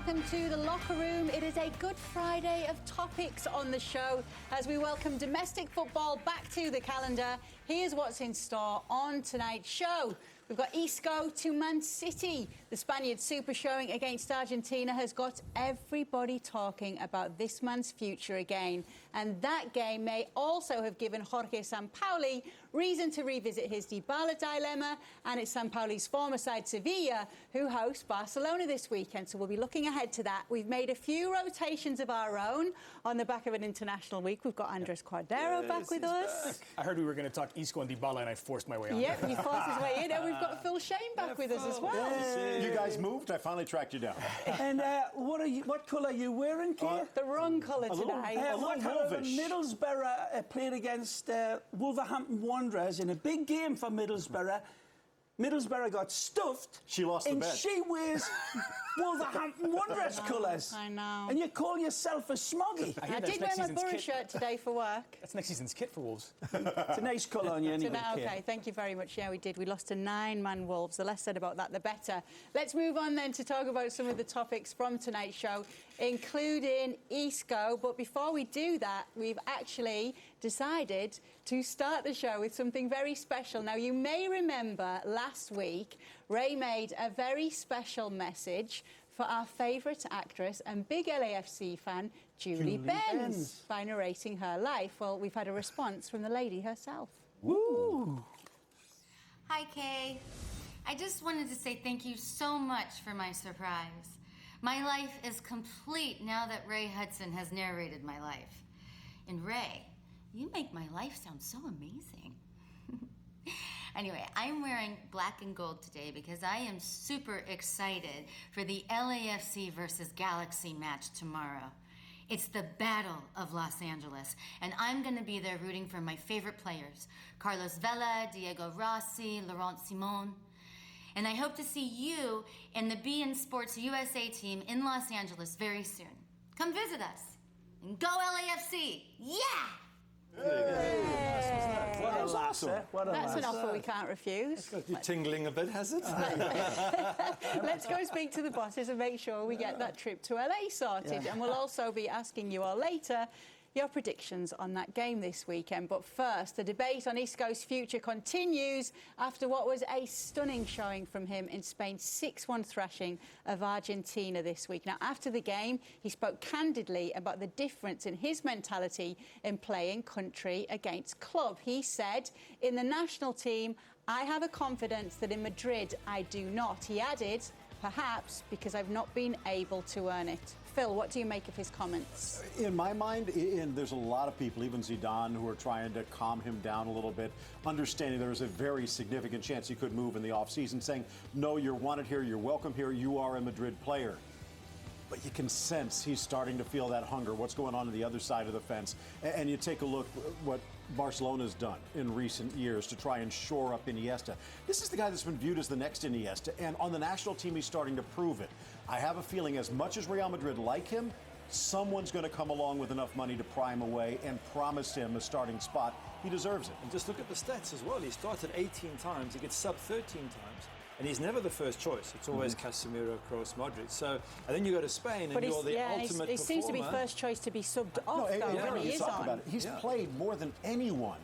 welcome to The Locker Room. It is a Good Friday of topics on the show as we welcome domestic football back to the calendar. Here's what's in store on tonight's show. We've got Isco to Man City. The Spaniard super showing against Argentina has got everybody talking about this man's future again. And that game may also have given Jorge Sampaoli reason to revisit his Dybala dilemma. And it's Sampaoli's former side, Sevilla, who host Barcelona this weekend. So we'll be looking ahead to that. We've made a few rotations of our own on the back of an international week. We've got Andres Cordero back with us. Back. I heard we were going to talk Isco and Dybala, and I forced my way on. Yep, he forced his way in. And we've got Phil Shane back with us as well. You guys moved. I finally tracked you down. And what colour are you wearing, Kate? The wrong colour today. What colour Middlesbrough played against Wolverhampton Wanderers in a big game for Middlesbrough. Middlesbrough got stuffed. She lost the bet. And she wears Wolverhampton Wanderers colours. I know. And you call yourself a smoggy. I did wear my Borough shirt today for work. That's next season's kit for Wolves. It's a nice colour on you anyway. Okay, thank you very much. Yeah, we did. We lost to 9-man Wolves. The less said about that, the better. Let's move on then to talk about some of the topics from tonight's show, including Isco. But before we do that, we've actually decided to start the show with something very special. Now, you may remember last week, Ray made a very special message for our favourite actress and big LAFC fan, Julie Benz, by narrating her life. Well, we've had a response from the lady herself. Woo! Hi, Kay. I just wanted to say thank you so much for my surprise. My life is complete now that Ray Hudson has narrated my life. And Ray, you make my life sound so amazing. Anyway, I'm wearing black and gold today because I am super excited for the LAFC versus Galaxy match tomorrow. It's the Battle of Los Angeles, and I'm going to be there rooting for my favorite players, Carlos Vela, Diego Rossi, Laurent Simon. And I hope to see you and the beIN Sports USA team in Los Angeles very soon. Come visit us, and go LAFC! Yeah! What a lass, That's an offer we can't refuse. It's got you tingling a bit, has it? Let's go speak to the bosses and make sure we get that trip to LA sorted. And we'll also be asking you all later your predictions on that game this weekend. But first, the debate on Isco's future continues after what was a stunning showing from him in Spain's 6-1 thrashing of Argentina this week. Now, after the game, he spoke candidly about the difference in his mentality in playing country against club. He said, in the national team, I have a confidence that in Madrid I do not. He added, perhaps because I've not been able to earn it. Phil, what do you make of his comments? In my mind, there's a lot of people, even Zidane, who are trying to calm him down a little bit, understanding there's a very significant chance he could move in the offseason, saying, no, you're wanted here, you're welcome here, you are a Madrid player. But you can sense he's starting to feel that hunger, what's going on the other side of the fence. And you take a look at what Barcelona's done in recent years to try and shore up Iniesta. This is the guy that's been viewed as the next Iniesta, and on the national team, he's starting to prove it. I have a feeling as much as Real Madrid like him, someone's going to come along with enough money to pry him away and promise him a starting spot. He deserves it. And just look at the stats as well. He started 18 times, he gets sub 13 times. And he's never the first choice. It's always Casemiro, Kroos, Modric. So, and then you go to Spain and you're the ultimate performer. He seems to be first choice to be subbed off, though, when he is on. About it. He's played more than anyone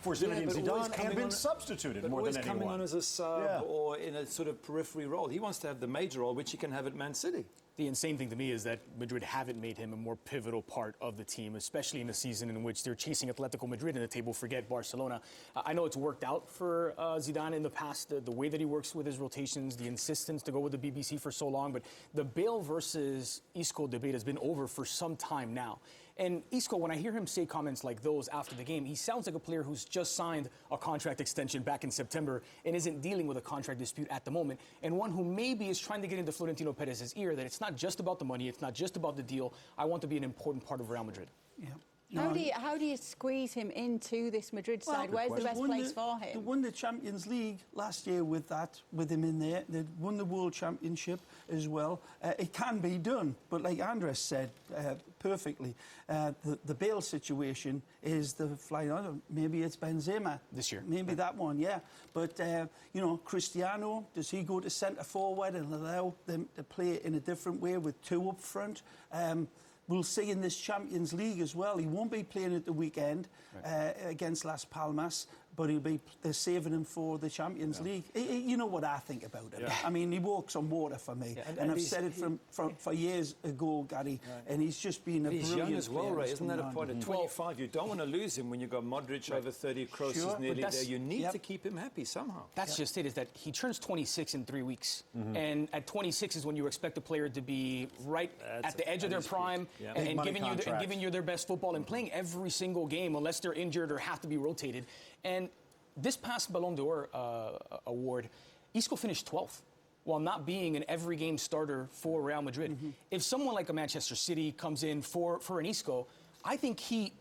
for Zinedine Zidane and been substituted more than anyone. Coming on as a sub or in a sort of periphery role. He wants to have the major role, which he can have at Man City. The insane thing to me is that Madrid haven't made him a more pivotal part of the team, especially in a season in which they're chasing Atletico Madrid in the table, forget Barcelona. I know it's worked out for Zidane in the past, the way that he works with his rotations, the insistence to go with the BBC for so long, but the Bale versus Isco debate has been over for some time now. And Isco, when I hear him say comments like those after the game, he sounds like a player who's just signed a contract extension back in September and isn't dealing with a contract dispute at the moment, and one who maybe is trying to get into Florentino Perez's ear that it's not just about the money, it's not just about the deal. I want to be an important part of Real Madrid. Yeah. How do you squeeze him into this Madrid side? Where's the best place for him? They won the Champions League last year with him in there. They won the World Championship as well. It can be done, but like Andres said perfectly, the Bale situation is the flying on. Maybe it's Benzema this year. Maybe that one, yeah. But Cristiano, does he go to centre forward and allow them to play in a different way with two up front? We'll see in this Champions League as well. He won't be playing at the weekend against Las Palmas, but they're saving him for the Champions League. You know what I think about him. I mean, he walks on water for me. Yeah, and I've said it for years ago, Gary, and he's just been a brilliant player. He's young as well, Ray. Isn't that a point? At 25, you don't want to lose him when you've got Modric over 30, Kroos is nearly there. You need to keep him happy somehow. That's just it, is that he turns 26 in 3 weeks. And at 26 is when you expect a player to be right at the edge of their prime and giving you their best football and playing every single game unless they're injured or have to be rotated. And this past Ballon d'Or award, Isco finished 12th while not being an every game starter for Real Madrid. If someone like a Manchester City comes in for an Isco, I think he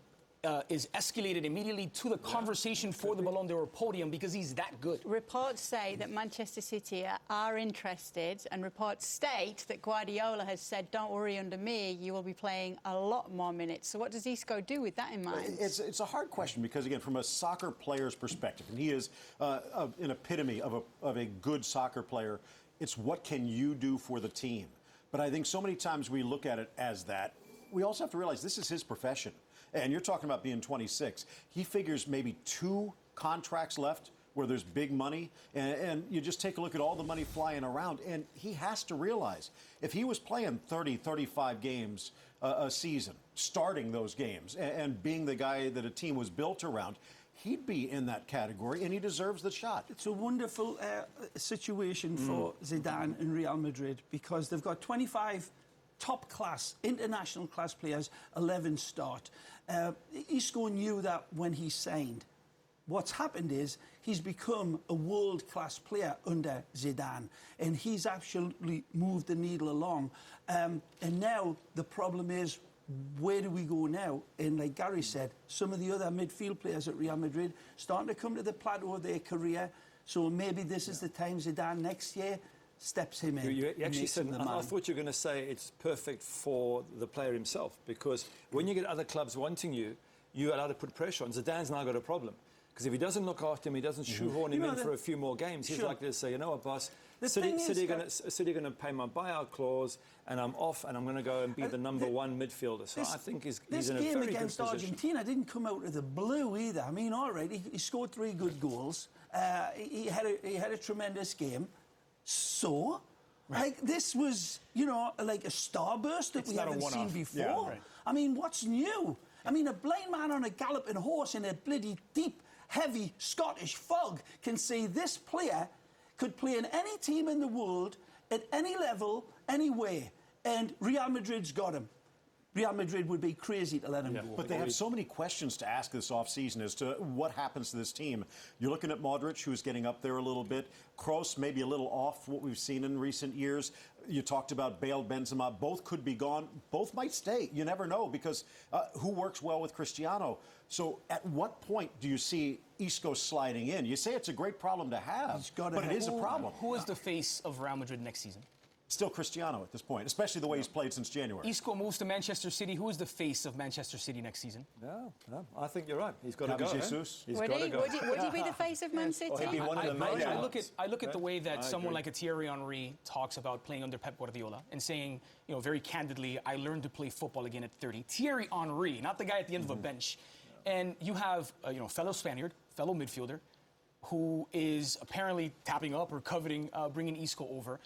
is escalated immediately to the conversation for the Ballon d'Or podium because he's that good. Reports say that Manchester City are interested, and reports state that Guardiola has said, don't worry, under me, you will be playing a lot more minutes. So what does Isco do with that in mind? It's a hard question because, again, from a soccer player's perspective, and he is an epitome of a good soccer player, it's what can you do for the team? But I think so many times we look at it as that. We also have to realize this is his profession. And you're talking about being 26. He figures maybe 2 contracts left where there's big money. And you just take a look at all the money flying around. And he has to realize if he was playing 30, 35 games a season, starting those games, and being the guy that a team was built around, he'd be in that category, and he deserves the shot. It's a wonderful situation for Zidane and Real Madrid because they've got 25 top-class, international-class players, 11 start. Isco knew that when he signed. What's happened is he's become a world-class player under Zidane, and he's absolutely moved the needle along. And now the problem is, where do we go now? And like Gary said, some of the other midfield players at Real Madrid starting to come to the plateau of their career, so maybe this is the time Zidane next year steps him in. You actually said, I thought you were going to say it's perfect for the player himself, because when you get other clubs wanting you, you're allowed to put pressure on. Zidane's now got a problem, because if he doesn't look after him, he doesn't shoehorn him in for a few more games, he's likely to say, you know what, boss, City are going to pay my buyout clause, and I'm off, and I'm going to go and be the number one midfielder. So I think he's in a very good position. This game against Argentina didn't come out of the blue either. I mean, all right, he scored 3 good goals. He had a tremendous game. So, like, this was, like a starburst that we haven't seen before. Yeah, right. I mean, what's new? I mean, a blind man on a galloping horse in a bloody deep, heavy Scottish fog can say this player could play in any team in the world, at any level, any way. And Real Madrid's got him. Real Madrid would be crazy to let him go. But they have so many questions to ask this offseason as to what happens to this team. You're looking at Modric, who's getting up there a little bit. Kroos, maybe a little off what we've seen in recent years. You talked about Bale, Benzema. Both could be gone. Both might stay. You never know, because who works well with Cristiano? So at what point do you see Isco sliding in? You say it's a great problem to have, but it is a problem. Who is the face of Real Madrid next season? Still Cristiano at this point, especially the way he's played since January. Isco moves to Manchester City. Who is the face of Manchester City next season? No, I think you're right. He's got to go. Jesus. He's got to go. Would he be the face of Man City? I look at the way that someone like a Thierry Henry talks about playing under Pep Guardiola and saying, very candidly, I learned to play football again at 30. Thierry Henry, not the guy at the end of a bench. And you have, fellow Spaniard, fellow midfielder, who is apparently tapping up or coveting bringing Isco over.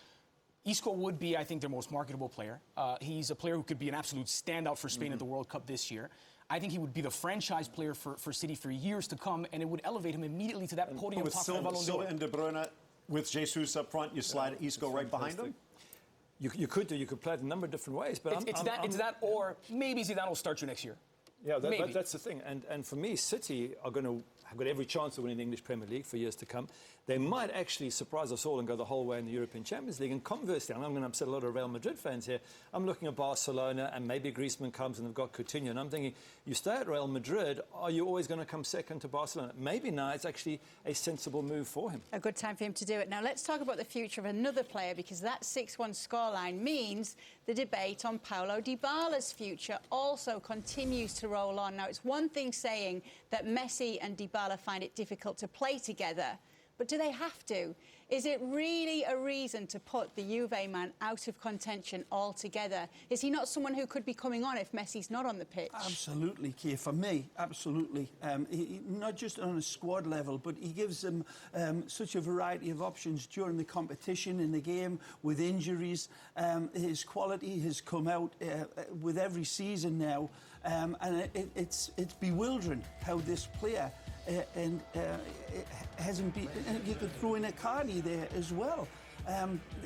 Isco would be, I think, their most marketable player. He's a player who could be an absolute standout for Spain at the World Cup this year. I think he would be the franchise player for City for years to come, and it would elevate him immediately to that podium. With Silva and De Bruyne, with Jesus up front, you slide Isco right behind him? You could play it a number of different ways, but it's that, or maybe Zidane will start you next year. Yeah, Maybe. that's the thing. And for me, City are going to have got every chance of winning the English Premier League for years to come. They might actually surprise us all and go the whole way in the European Champions League. And conversely, and I'm going to upset a lot of Real Madrid fans here, I'm looking at Barcelona and maybe Griezmann comes and they've got Coutinho. And I'm thinking, you stay at Real Madrid, are you always going to come second to Barcelona? Maybe now it's actually a sensible move for him. A good time for him to do it. Now, let's talk about the future of another player, because that 6-1 scoreline means the debate on Paulo Dybala's future also continues to roll on. Now, it's one thing saying that Messi and Dybala find it difficult to play together, but do they have to? Is it really a reason to put the Juve man out of contention altogether? Is he not someone who could be coming on if Messi's not on the pitch? Absolutely, Kay. For me, absolutely. Not just on a squad level, but he gives them such a variety of options during the competition in the game with injuries. His quality has come out with every season now, and it's bewildering how this player it hasn't been. You could throw in Icardi there as well.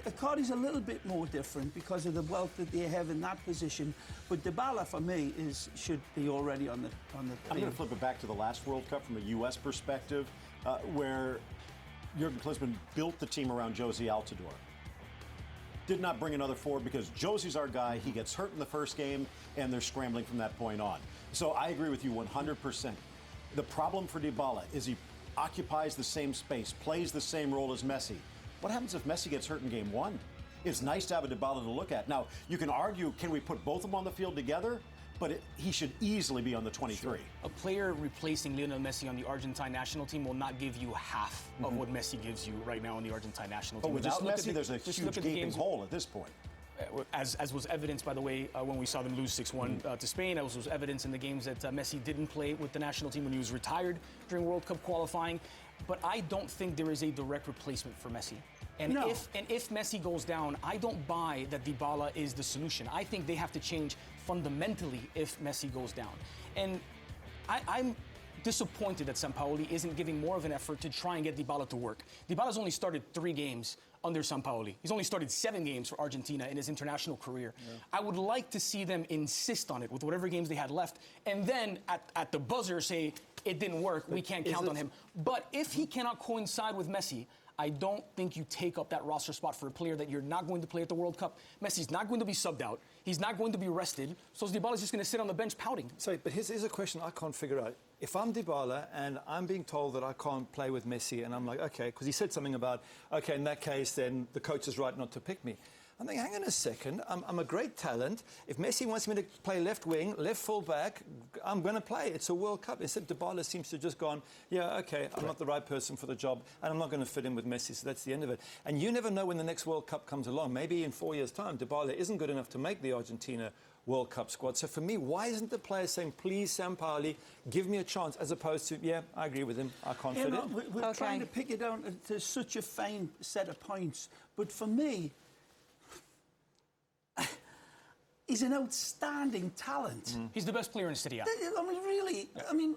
Icardi's a little bit more different because of the wealth that they have in that position, but Dybala for me should be already on the I'm going to flip it back to the last World Cup from a U.S. perspective, where Jurgen Klinsmann built the team around Josie Altidore. Did not bring another forward because Josie's our guy. He gets hurt in the first game, and they're scrambling from that point on. So I agree with you 100%. The problem for Dybala is he occupies the same space, plays the same role as Messi. What happens if Messi gets hurt in game one? It's nice to have a Dybala to look at. Now, you can argue, can we put both of them on the field together? But he should easily be on the 23. Sure. A player replacing Lionel Messi on the Argentine national team will not give you half of what Messi gives you right now on the Argentine national team. But without Messi, there's a huge gaping hole at this point. As was evidenced, by the way, when we saw them lose 6-1 to Spain, as was evidence in the games that Messi didn't play with the national team when he was retired during World Cup qualifying. But I don't think there is a direct replacement for Messi. And if Messi goes down, I don't buy that Dybala is the solution. I think they have to change fundamentally if Messi goes down. And I'm disappointed that Sampaoli isn't giving more of an effort to try and get Dybala to work. Dybala's only started 3 games under Sampaoli. He's only started 7 games for Argentina in his international career. Yeah. I would like to see them insist on it with whatever games they had left, and then at the buzzer say, it didn't work, we can't count on him. But if he cannot coincide with Messi, I don't think you take up that roster spot for a player that you're not going to play at the World Cup. Messi's not going to be subbed out. He's not going to be rested. So Dybala's just going to sit on the bench pouting. Sorry, but here's a question I can't figure out. If I'm Dybala and I'm being told that I can't play with Messi, and I'm like, okay, because he said something about, okay, in that case, then the coach is right not to pick me. I'm thinking, hang on a second, I'm a great talent. If Messi wants me to play left wing, left full back, I'm going to play. It's a World Cup. Instead, Dybala seems to have just gone, yeah, okay, I'm not the right person for the job, and I'm not going to fit in with Messi, so that's the end of it. And you never know when the next World Cup comes along. Maybe in 4 years' time, Dybala isn't good enough to make the Argentina World Cup squad. So for me, why isn't the player saying, please, Sampaoli, give me a chance, as opposed to, yeah, I agree with him, I can't fit in. We're trying to pick it down to such a fine set of points. But for me, he's an outstanding talent. He's the best player in Serie A. I mean, really. Yeah. I mean,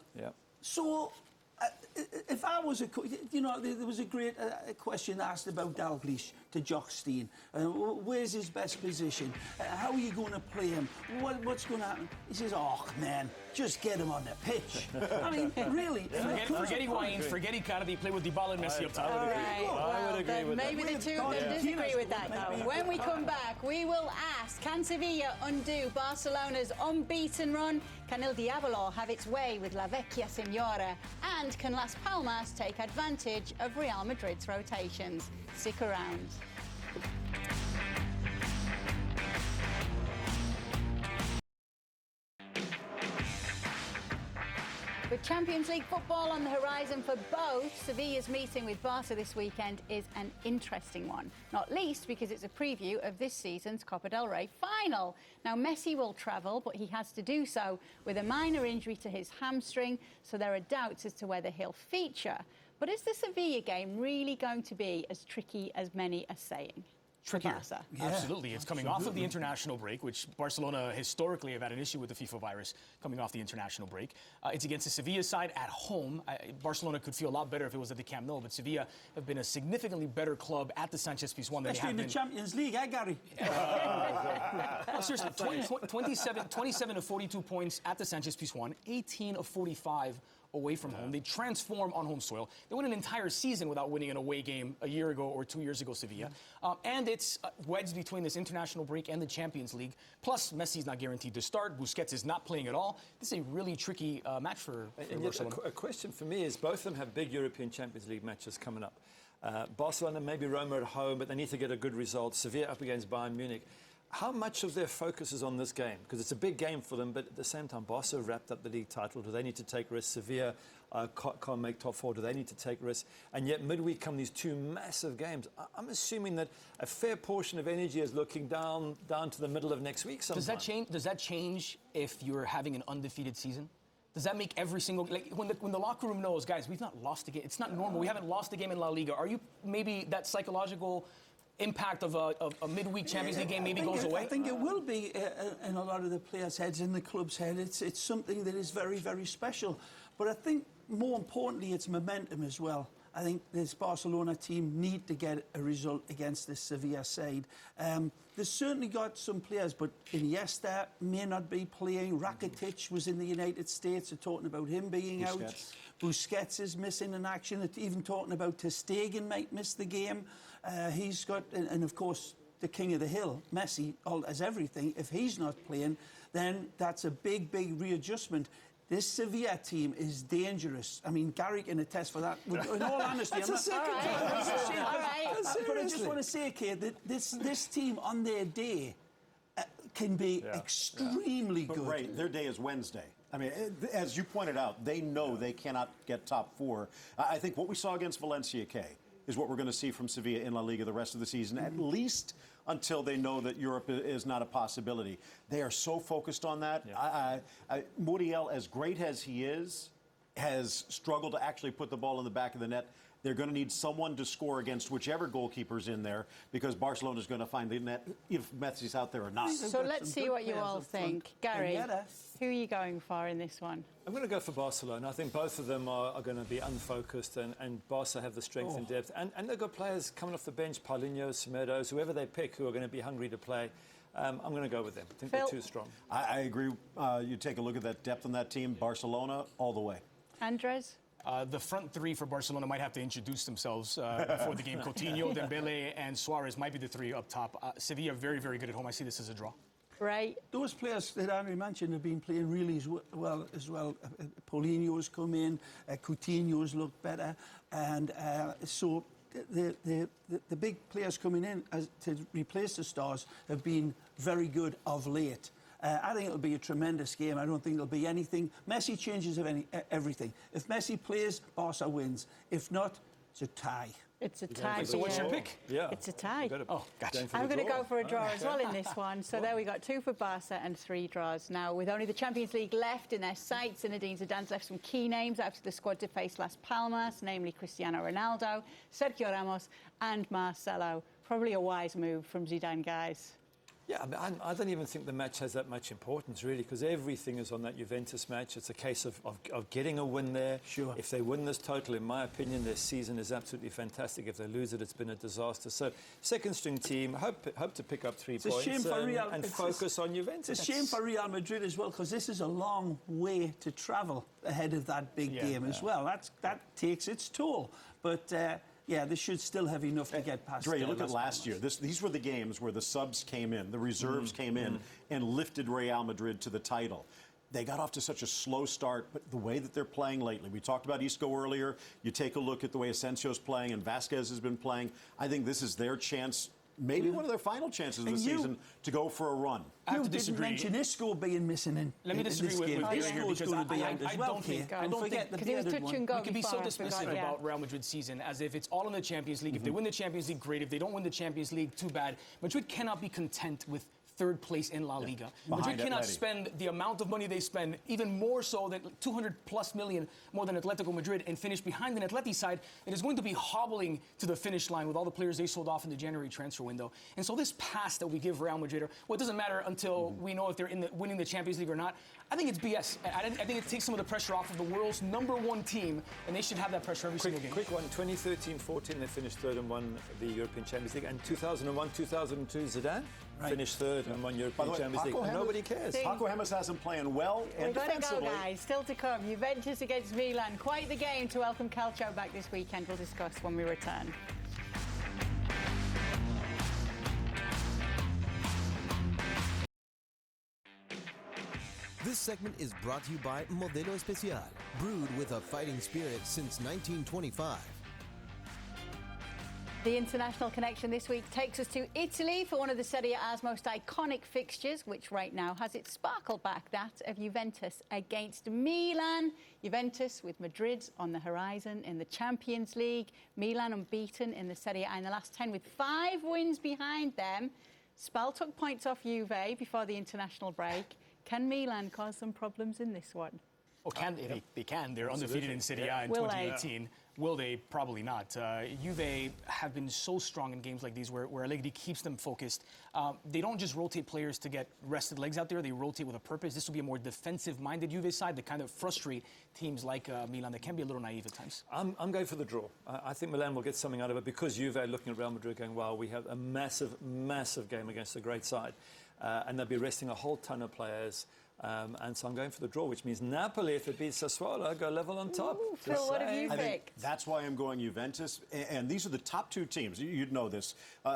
so if I was there was a great question asked about Dalglish to Jock Stein. Where's his best position? How are you going to play him? What's going to happen? He says, oh, man, just get him on the pitch. I mean, really. Forget Higuain, forget Icardi, play with Dybala and Messi up top. All right. I would agree with that. Maybe the two of them disagree with that, though. When we come back, we will ask, can Sevilla undo Barcelona's unbeaten run? Can Il Diavolo have its way with La Vecchia Signora? And can Las Palmas take advantage of Real Madrid's rotations? Stick around. With Champions League football on the horizon for both, Sevilla's meeting with Barca this weekend is an interesting one. Not least because it's a preview of this season's Copa del Rey final. Now, Messi will travel, but he has to do so with a minor injury to his hamstring, so there are doubts as to whether he'll feature. But is the Sevilla game really going to be as tricky as many are saying? trickier. Barca. Yeah, Absolutely. It's coming off of the international break, which Barcelona historically have had an issue with the FIFA virus coming off the international break. It's against the Sevilla side at home. Barcelona could feel a lot better if it was at the Camp Nou, but Sevilla have been a significantly better club at the Sanchez-Pizjuan than they Especially have in the been. Champions League, Gary? Seriously, 27 of 42 points at the Sanchez-Pizjuan, 18 of 45 away from home. They transform on home soil. They won an entire season without winning an away game a year ago or 2 years ago, Sevilla. And it's wedged between this international break and the Champions League. Plus, Messi's not guaranteed to start. Busquets is not playing at all. This is a really tricky match for Barcelona. A question for me is both of them have big European Champions League matches coming up. Barcelona, maybe Roma at home, but they need to get a good result. Sevilla up against Bayern Munich. How much of their focus is on this game? Because it's a big game for them, but at the same time, Barca wrapped up the league title. Do they need to take risks? Sevilla can't make top four. Do they need to take risks? And yet midweek come these two massive games. I'm assuming that a fair portion of energy is looking down to the middle of next week sometime. Does that change if you're having an undefeated season? Does that make every single, like when the locker room knows, guys, we've not lost a game. It's not normal. We haven't lost a game in La Liga. Are you maybe that psychological impact of a midweek Champions League game maybe goes away? I think it will be in a lot of the players' heads, in the club's head. It's something that is very, very special. But I think more importantly, it's momentum as well. I think this Barcelona team need to get a result against this Sevilla side. They've certainly got some players, but Iniesta may not be playing. Rakitic was in the United States. They're talking about him being out. Busquets is missing in action. They're even talking about Ter Stegen might miss the game. He's got, and of course, the king of the hill, Messi, as everything. If he's not playing, then that's a big, big readjustment. This Sevilla team is dangerous. I mean, Gary can attest for that. In all honesty, I'm not... All right. But I just want to say, Kate, that this team on their day can be extremely good. Right, their day is Wednesday. I mean, as you pointed out, they know they cannot get top four. I think what we saw against Valencia, Kay, is what we're going to see from Sevilla in La Liga the rest of the season, at least until they know that Europe is not a possibility. They are so focused on that. Yeah. Muriel, as great as he is, has struggled to actually put the ball in the back of the net. They're going to need someone to score against whichever goalkeeper's in there, because Barcelona's going to find the net if Messi's out there or not. So let's see what you all think. Gary, who are you going for in this one? I'm going to go for Barcelona. I think both of them are going to be unfocused, and Barca have the strength and depth. And they've got players coming off the bench, Paulinho, Semedos, whoever they pick, who are going to be hungry to play. I'm going to go with them. I think they're too strong. I agree. You take a look at that depth on that team, Barcelona all the way. Andres? The front three for Barcelona might have to introduce themselves before the game. Coutinho, Dembele, and Suarez might be the three up top. Sevilla very, very good at home. I see this as a draw. Right. Those players that Henry mentioned have been playing really well as well. Paulinho's come in, Coutinho's looked better, and so the big players coming in to replace the stars have been very good of late. I think it'll be a tremendous game. I don't think there'll be anything. Messi changes everything. If Messi plays, Barca wins. If not, it's a tie. It's a tie. So what's your pick? Yeah. It's a tie. Gotcha. I'm going to go for a draw as well in this one. So there we got 2 for Barca and 3 draws. Now, with only the Champions League left in their sights, Zinedine Zidane's left some key names out of the squad to face Las Palmas, namely Cristiano Ronaldo, Sergio Ramos and Marcelo. Probably a wise move from Zidane, guys. Yeah, I mean, I don't even think the match has that much importance, really, because everything is on that Juventus match. It's a case of getting a win there. Sure. If they win this total, in my opinion, their season is absolutely fantastic. If they lose it, it's been a disaster. So, second-string team, hope to pick up 3 points a shame for Real, and focus on Juventus. It's a shame for Real Madrid as well, because this is a long way to travel ahead of that big game as well. That takes its toll. But... yeah, they should still have enough to get past. Dre, you look at last year. These were the games where the subs came in, the reserves came in, and lifted Real Madrid to the title. They got off to such a slow start, but the way that they're playing lately, we talked about Isco earlier. You take a look at the way Asensio's playing and Vasquez has been playing. I think this is their chance, maybe one of their final chances of the season, to go for a run. You didn't mention Isco being missing in Let me disagree with Gary here, because I don't think because he was touch and go. We can be so dismissive about Real Madrid's season as if it's all in the Champions League. If they win the Champions League, great. If they don't win the Champions League, too bad. Madrid cannot be content with third place in La Liga. Behind Madrid cannot Atleti. spend the amount of money they spend, even more so than 200+ million more than Atletico Madrid, and finish behind an Atleti side that is going to be hobbling to the finish line with all the players they sold off in the January transfer window. And so this pass that we give Real Madrid, well, it doesn't matter until we know if they're winning the Champions League or not. I think it's BS. I think it takes some of the pressure off of the world's #1 team, and they should have that pressure every single game. Quick one, 2013-14, they finished third and won the European Champions League. And 2001-2002, Zidane finished third and won European Champions League. And nobody cares. Paco Gemes hasn't playing well and We've got to go, defensively. guys. Still to come. Juventus against Milan. Quite the game to welcome Calcio back this weekend. We'll discuss when we return. This segment is brought to you by Modelo Especial, brewed with a fighting spirit since 1925. The international connection this week takes us to Italy for one of the Serie A's most iconic fixtures, which right now has its sparkle back, that of Juventus against Milan. Juventus with Madrid on the horizon in the Champions League. Milan unbeaten in the Serie A in the last 10 with 5 wins behind them. Spal took points off Juve before the international break. Can Milan cause some problems in this one? Oh, they can. They're undefeated in Serie A in Will they? 2018. Will they? Probably not. Juve have been so strong in games like these where Allegri keeps them focused. They don't just rotate players to get rested legs out there. They rotate with a purpose. This will be a more defensive-minded Juve side that kind of frustrate teams like Milan that can be a little naive at times. I'm going for the draw. I think Milan will get something out of it because Juve are looking at Real Madrid going, wow, we have a massive, massive game against a great side. And they'll be resting a whole ton of players. And so I'm going for the draw, which means Napoli, if it beats Sassuolo, go level on top. Ooh, Phil, what have you I think picked? that's why I'm going Juventus. And these are the top 2 teams, you'd know this,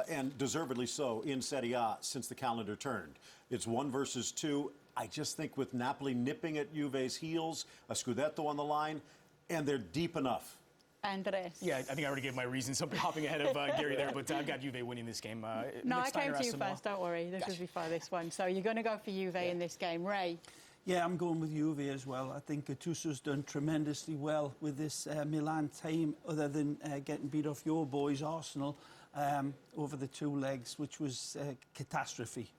and deservedly so, in Serie A since the calendar turned. It's 1 versus 2. I just think with Napoli nipping at Juve's heels, a Scudetto on the line, and they're deep enough. Andres. Yeah, I think I already gave my reasons. I'm hopping ahead of Gary there, but I've got Juve winning this game. No, I Nick Steiner came to asked you them first, don't worry. This was before this one. So you're going to go for Juve in this game. Ray? Yeah, I'm going with Juve as well. I think Gattuso's done tremendously well with this Milan team, other than getting beat off your boys, Arsenal, over the 2 legs, which was a catastrophe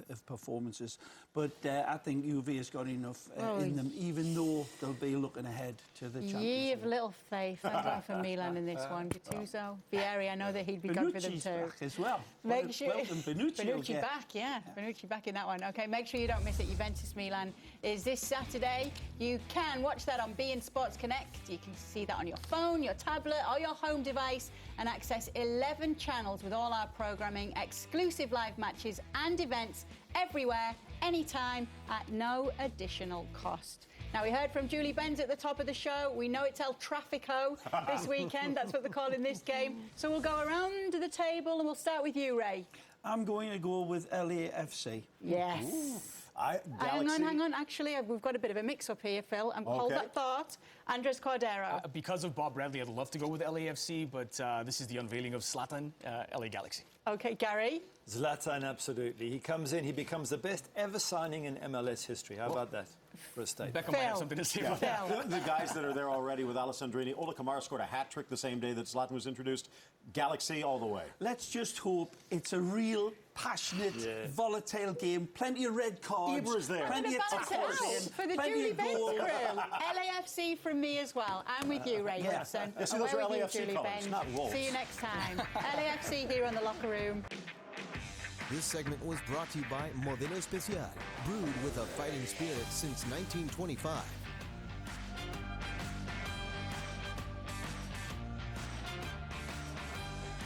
of performances. But I think Juve has got enough in them, even though they'll be looking ahead to the Champions Ye League. of little faith. I'm going for Milan in this one. Gattuso, Vieri, I know that he'd be going for them Benucci's too. back as well. Make sure Welcome Benucci. Benucci back, yeah. Benucci back in that one. Okay, make sure you don't miss it. Juventus Milan is this Saturday. You can watch that on beIN Sports Connect. You can see that on your phone, your tablet, or your home device, and access 11 channels with all our programming, exclusive live matches and events everywhere, anytime, at no additional cost. Now, we heard from Julie Benz at the top of the show. We know it's El Trafico this weekend. That's what they're calling this game. So we'll go around the table and we'll start with you, Ray. I'm going to go with LAFC. Yes. Hang on. Actually, we've got a bit of a mix-up here, Phil. Hold that thought. Andres Cordero. Because of Bob Bradley, I'd love to go with LAFC, but this is the unveiling of Zlatan, LA Galaxy. Okay, Gary. Zlatan, absolutely. He comes in, he becomes the best ever signing in MLS history. How about that for a statement? Beckham might have something to say about that. The guys that are there already with Alessandrini. Ola Kamara scored a hat trick the same day that Zlatan was introduced. Galaxy all the way. Let's just hope it's a real, passionate, volatile game. Plenty of red cards. Ibra's there. Plenty of Balance it tackles out in. for the plenty Julie of Benz goals. crew. LAFC from me as well. I'm with you, Ray Wilson. Yeah, see, those are Away with you, LAFC Julie colours, Benz. not Wolves. See you next time. LAFC here on The Locker Room. This segment was brought to you by Modelo Especial, brewed with a fighting spirit since 1925.